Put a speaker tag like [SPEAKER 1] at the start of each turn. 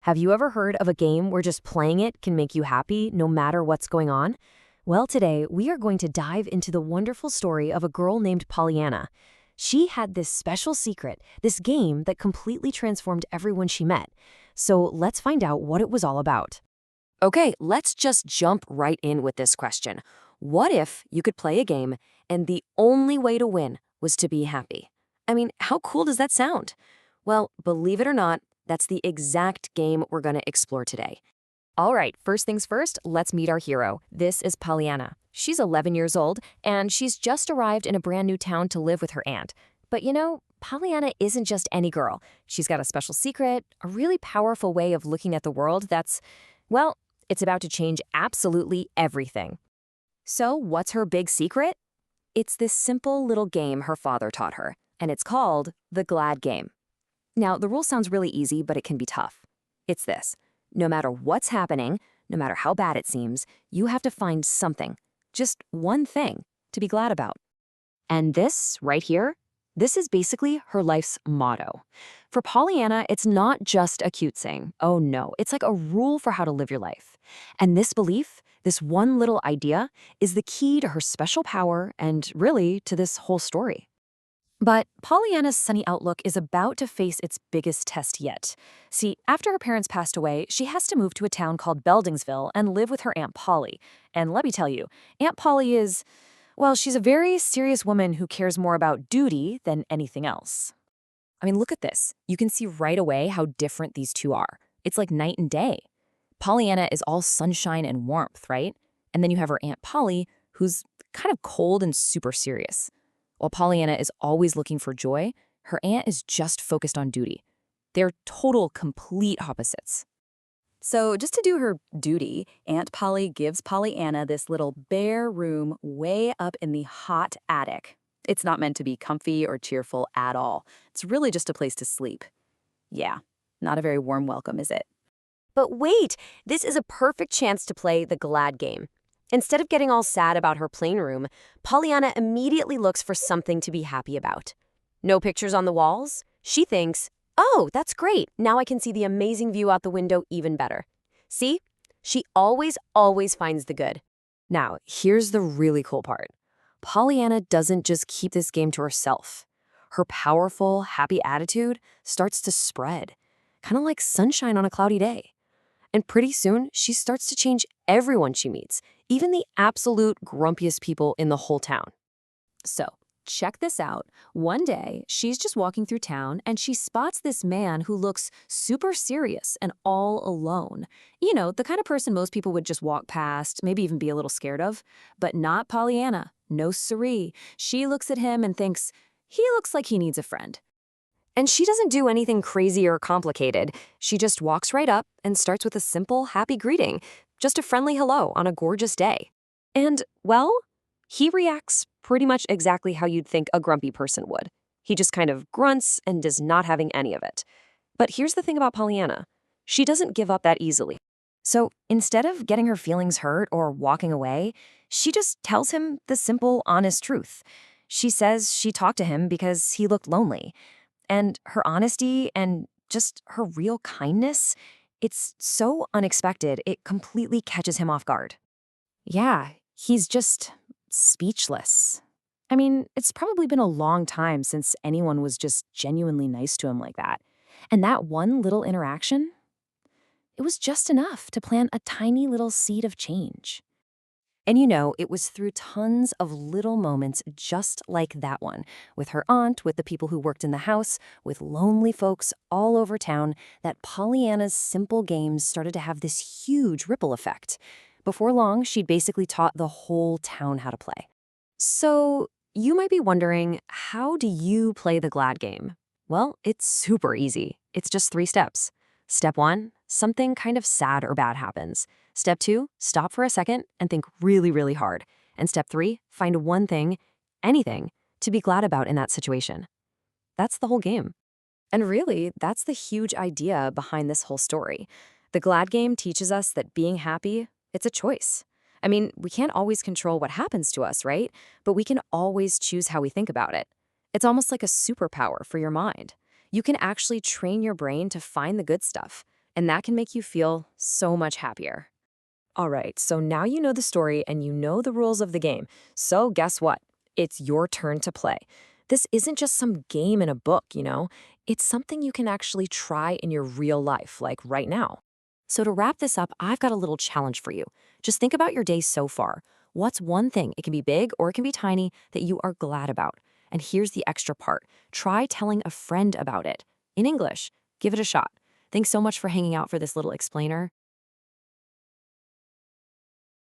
[SPEAKER 1] Have you ever heard of a game where just playing it can make you happy no matter what's going on? Well, today we are going to dive into the wonderful story of a girl named Pollyanna. She had this special secret, this game that completely transformed everyone she met. So let's find out what it was all about. Okay, let's just jump right in with this question. What if you could play a game and the only way to win was to be happy? I mean, how cool does that sound? Well, believe it or not, that's the exact game we're going to explore today. All right, first things first, let's meet our hero. This is Pollyanna. She's 11 years old, and she's just arrived in a brand new town to live with her aunt. But you know, Pollyanna isn't just any girl. She's got a special secret, a really powerful way of looking at the world that's, well, it's about to change absolutely everything. So what's her big secret? It's this simple little game her father taught her, and it's called the Glad Game. Now, the rule sounds really easy, but it can be tough. It's this. No matter what's happening, no matter how bad it seems, you have to find something, just one thing, to be glad about. And this, right here, this is basically her life's motto. For Pollyanna, it's not just a cute saying. Oh no, it's like a rule for how to live your life. And this belief, this one little idea, is the key to her special power and really to this whole story. But Pollyanna's sunny outlook is about to face its biggest test yet. See, after her parents passed away, she has to move to a town called Beldingsville and live with her Aunt Polly. And let me tell you, Aunt Polly is, well, she's a very serious woman who cares more about duty than anything else. I mean, look at this. You can see right away how different these two are. It's like night and day. Pollyanna is all sunshine and warmth, right? And then you have her Aunt Polly, who's kind of cold and super serious. While Pollyanna is always looking for joy, her aunt is just focused on duty. They're total, complete opposites. So just to do her duty, Aunt Polly gives Pollyanna this little bare room way up in the hot attic. It's not meant to be comfy or cheerful at all. It's really just a place to sleep. Yeah, not a very warm welcome, is it? But wait, this is a perfect chance to play the Glad Game. Instead of getting all sad about her plain room, Pollyanna immediately looks for something to be happy about. No pictures on the walls? She thinks, oh, that's great. Now I can see the amazing view out the window even better. See? She always finds the good. Now, here's the really cool part. Pollyanna doesn't just keep this game to herself. Her powerful, happy attitude starts to spread, kind of like sunshine on a cloudy day. And pretty soon, she starts to change everyone she meets, even the absolute grumpiest people in the whole town. So, check this out. One day, she's just walking through town and she spots this man who looks super serious and all alone. You know, the kind of person most people would just walk past, maybe even be a little scared of. But not Pollyanna. No siree. She looks at him and thinks, he looks like he needs a friend. And she doesn't do anything crazy or complicated. She just walks right up and starts with a simple, happy greeting, just a friendly hello on a gorgeous day. And, well, he reacts pretty much exactly how you'd think a grumpy person would. He just kind of grunts and does not having any of it. But here's the thing about Pollyanna. She doesn't give up that easily. So instead of getting her feelings hurt or walking away, she just tells him the simple, honest truth. She says she talked to him because he looked lonely. And her honesty and just her real kindness, it's so unexpected, it completely catches him off guard. Yeah, he's just speechless. I mean, it's probably been a long time since anyone was just genuinely nice to him like that. And that one little interaction, it was just enough to plant a tiny little seed of change. And you know, it was through tons of little moments just like that one, with her aunt, with the people who worked in the house, with lonely folks all over town, that Pollyanna's simple games started to have this huge ripple effect. Before long, she'd basically taught the whole town how to play. So you might be wondering, how do you play the Glad Game? Well, it's super easy. It's just 3 steps. Step 1, something kind of sad or bad happens. Step 2, stop for a second and think really, really hard. And step 3, find one thing, anything, to be glad about in that situation. That's the whole game. And really, that's the huge idea behind this whole story. The Glad Game teaches us that being happy, it's a choice. I mean, we can't always control what happens to us, right? But we can always choose how we think about it. It's almost like a superpower for your mind. You can actually train your brain to find the good stuff. and that can make you feel so much happier. All right, so now you know the story and you know the rules of the game. So guess what? It's your turn to play. This isn't just some game in a book, you know? It's something you can actually try in your real life, like right now. So to wrap this up, I've got a little challenge for you. Just think about your day so far. What's one thing, it can be big or it can be tiny, that you are glad about? And here's the extra part. Try telling a friend about it. In English. Give it a shot. Thanks so much for hanging out for this little explainer.